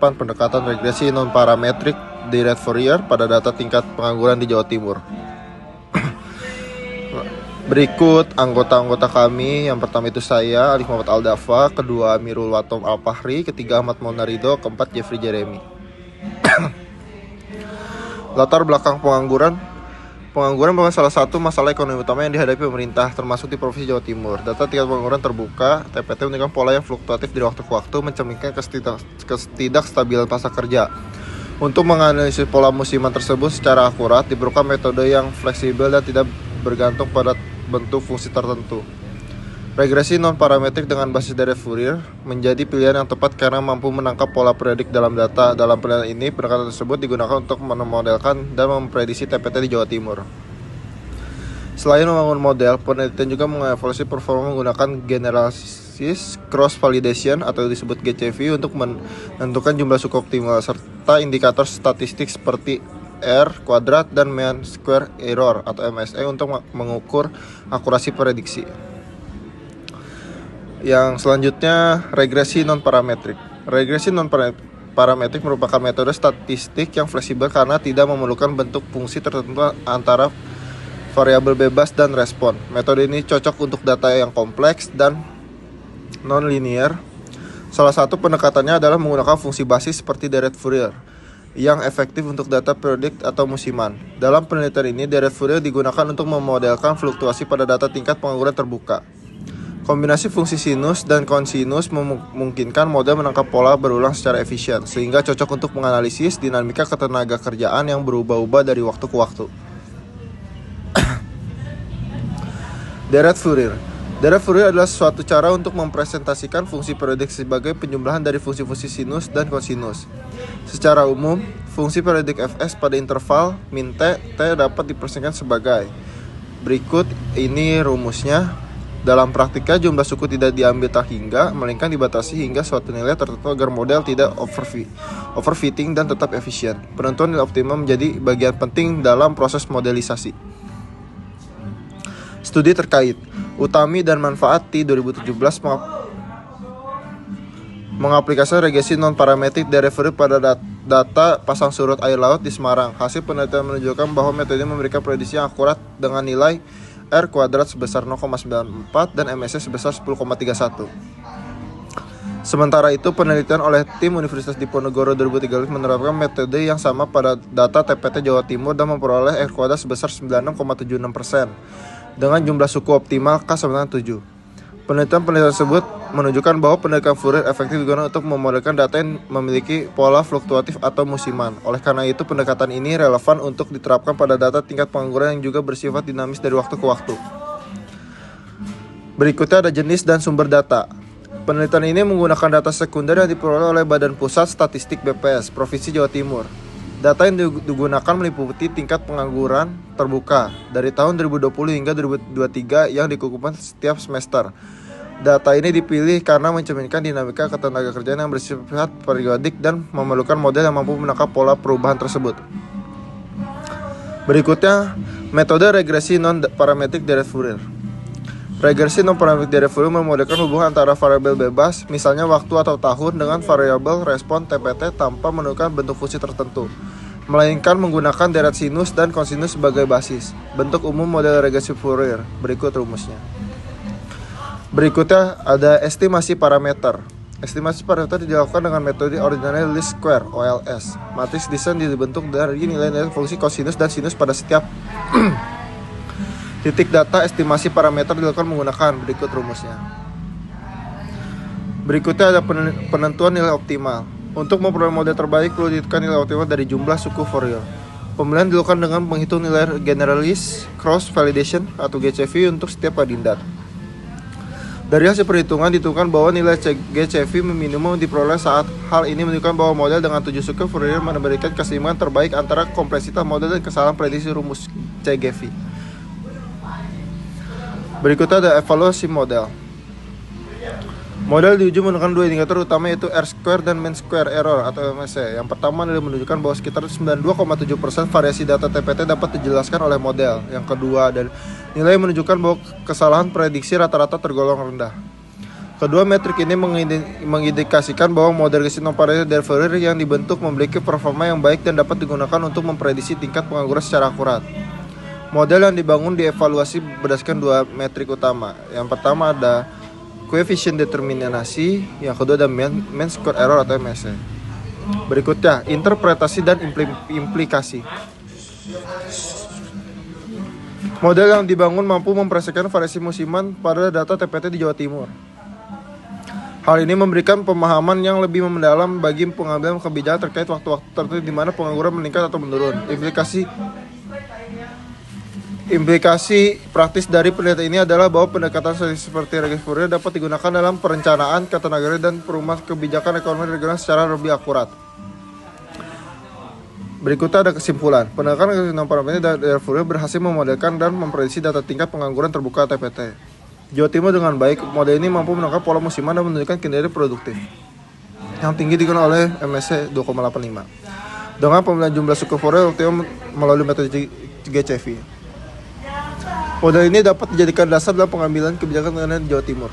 penerapan pendekatan regresi non-parametrik direct Fourier pada data tingkat pengangguran di Jawa Timur. Berikut anggota-anggota kami. Yang pertama itu saya, Alif Muhammad Aldafa. Kedua, Amirul Watom Alfahri. Ketiga, Ahmad Maunarido. Keempat, Jeffrey Jeremy. Latar belakang pengangguran. Pengangguran merupakan salah satu masalah ekonomi utama yang dihadapi pemerintah, termasuk di Provinsi Jawa Timur. Data tingkat pengangguran terbuka, TPT menunjukkan pola yang fluktuatif dari waktu ke waktu, mencerminkan ketidakstabilan pasar kerja. Untuk menganalisis pola musiman tersebut secara akurat, diperlukan metode yang fleksibel dan tidak bergantung pada bentuk fungsi tertentu. Regresi non-parametrik dengan basis direct Fourier menjadi pilihan yang tepat karena mampu menangkap pola periodik dalam data. Dalam penelitian ini, pendekatan tersebut digunakan untuk memodelkan dan memprediksi TPT di Jawa Timur. Selain membangun model, penelitian juga mengevaluasi performa menggunakan generalized cross validation atau disebut GCV untuk menentukan jumlah suku optimal serta indikator statistik seperti R kuadrat dan mean square error atau MSE untuk mengukur akurasi prediksi. Yang selanjutnya, regresi non-parametrik. Regresi non-parametrik merupakan metode statistik yang fleksibel karena tidak memerlukan bentuk fungsi tertentu antara variabel bebas dan respon. Metode ini cocok untuk data yang kompleks dan non-linear. Salah satu pendekatannya adalah menggunakan fungsi basis seperti direct Fourier yang efektif untuk data periodik atau musiman. Dalam penelitian ini, direct Fourier digunakan untuk memodelkan fluktuasi pada data tingkat pengangguran terbuka. Kombinasi fungsi sinus dan kosinus memungkinkan model menangkap pola berulang secara efisien, sehingga cocok untuk menganalisis dinamika ketenaga kerjaan yang berubah-ubah dari waktu ke waktu. Direct Fourier. Direct Fourier adalah suatu cara untuk mempresentasikan fungsi periodik sebagai penjumlahan dari fungsi-fungsi sinus dan kosinus. Secara umum, fungsi periodik Fs pada interval min T dapat dipresentasikan sebagai berikut. Ini rumusnya. Dalam praktika, jumlah suku tidak diambil tak hingga, melainkan dibatasi hingga suatu nilai tertentu agar model tidak overfitting dan tetap efisien. Penentuan nilai optimum menjadi bagian penting dalam proses modelisasi. Studi terkait Utami dan manfaat T 2017 mengaplikasikan regresi non-parametrik direct Fourier pada data pasang surut air laut di Semarang. Hasil penelitian menunjukkan bahwa metode ini memberikan prediksi yang akurat dengan nilai R kuadrat sebesar 0,94 dan MSE sebesar 10,31. Sementara itu, penelitian oleh tim Universitas Diponegoro 2013 menerapkan metode yang sama pada data TPT Jawa Timur dan memperoleh R kuadrat sebesar 96,76% dengan jumlah suku optimal K97. Penelitian tersebut menunjukkan bahwa pendekatan Fourier efektif digunakan untuk memodelkan data yang memiliki pola fluktuatif atau musiman. Oleh karena itu, pendekatan ini relevan untuk diterapkan pada data tingkat pengangguran yang juga bersifat dinamis dari waktu ke waktu. Berikutnya ada jenis dan sumber data. Penelitian ini menggunakan data sekunder yang diperoleh oleh Badan Pusat Statistik BPS, Provinsi Jawa Timur. Data yang digunakan meliputi tingkat pengangguran terbuka dari tahun 2020 hingga 2023 yang dikumpulkan setiap semester. Data ini dipilih karena mencerminkan dinamika ketenaga kerjaan yang bersifat periodik dan memerlukan model yang mampu menangkap pola perubahan tersebut. Berikutnya, metode regresi non-parametrik direct Fourier. Regresi non-parametrik direct Fourier memodelkan hubungan antara variabel bebas, misalnya waktu atau tahun, dengan variabel respon TPT tanpa menentukan bentuk fungsi tertentu, melainkan menggunakan deret sinus dan kosinus sebagai basis. Bentuk umum model regresi Fourier, berikut rumusnya. Berikutnya ada estimasi parameter. Estimasi parameter dilakukan dengan metode ordinary least square (OLS). Matriks desain dibentuk dari nilai-nilai fungsi kosinus dan sinus pada setiap titik data. Estimasi parameter dilakukan menggunakan berikut rumusnya. Berikutnya ada penentuan nilai optimal. Untuk memperoleh model terbaik perlu ditentukan nilai optimal dari jumlah suku Fourier. Pemilihan dilakukan dengan menghitung nilai generalized cross validation atau GCV untuk setiap adindat. Dari hasil perhitungan ditentukan bahwa nilai GCV minimum diperoleh saat hal ini menunjukkan bahwa model dengan 7 suku Fourier memberikan keseimbangan terbaik antara kompleksitas model dan kesalahan prediksi rumus CGV. Berikutnya ada evaluasi model. Model diuji menggunakan dua indikator utama, yaitu R-square dan mean square error atau MSE. Yang pertama menunjukkan bahwa sekitar 92,7% variasi data TPT dapat dijelaskan oleh model. Yang kedua, dan nilai menunjukkan bahwa kesalahan prediksi rata-rata tergolong rendah. Kedua metrik ini mengindikasikan bahwa model risiko non-parietal dari Fourier yang dibentuk memiliki performa yang baik dan dapat digunakan untuk memprediksi tingkat pengangguran secara akurat. Model yang dibangun dievaluasi berdasarkan dua metrik utama. Yang pertama ada koefisien determinasi, yang kedua ada mean square error atau MSE. Berikutnya, interpretasi dan implikasi. Model yang dibangun mampu mempresentasikan variasi musiman pada data TPT di Jawa Timur. Hal ini memberikan pemahaman yang lebih mendalam bagi pengambilan kebijakan terkait waktu-waktu tertentu di mana pengangguran meningkat atau menurun. Implikasi praktis dari penelitian ini adalah bahwa pendekatan seperti regresi Fourier dapat digunakan dalam perencanaan ketenagakerjaan dan perumahan kebijakan ekonomi regional secara lebih akurat. Berikutnya ada kesimpulan. Pendekatan regresi non-parietal dari Fourier berhasil memodelkan dan memprediksi data tingkat pengangguran terbuka TPT Jawa Timur dengan baik. Model ini mampu menangkap pola musiman dan menunjukkan kinerja produktif yang tinggi digunakan oleh MSE 2,85 dengan pemilihan jumlah suku Fourier optimal melalui metode GCV. Model ini dapat dijadikan dasar dalam pengambilan kebijakan di Jawa Timur.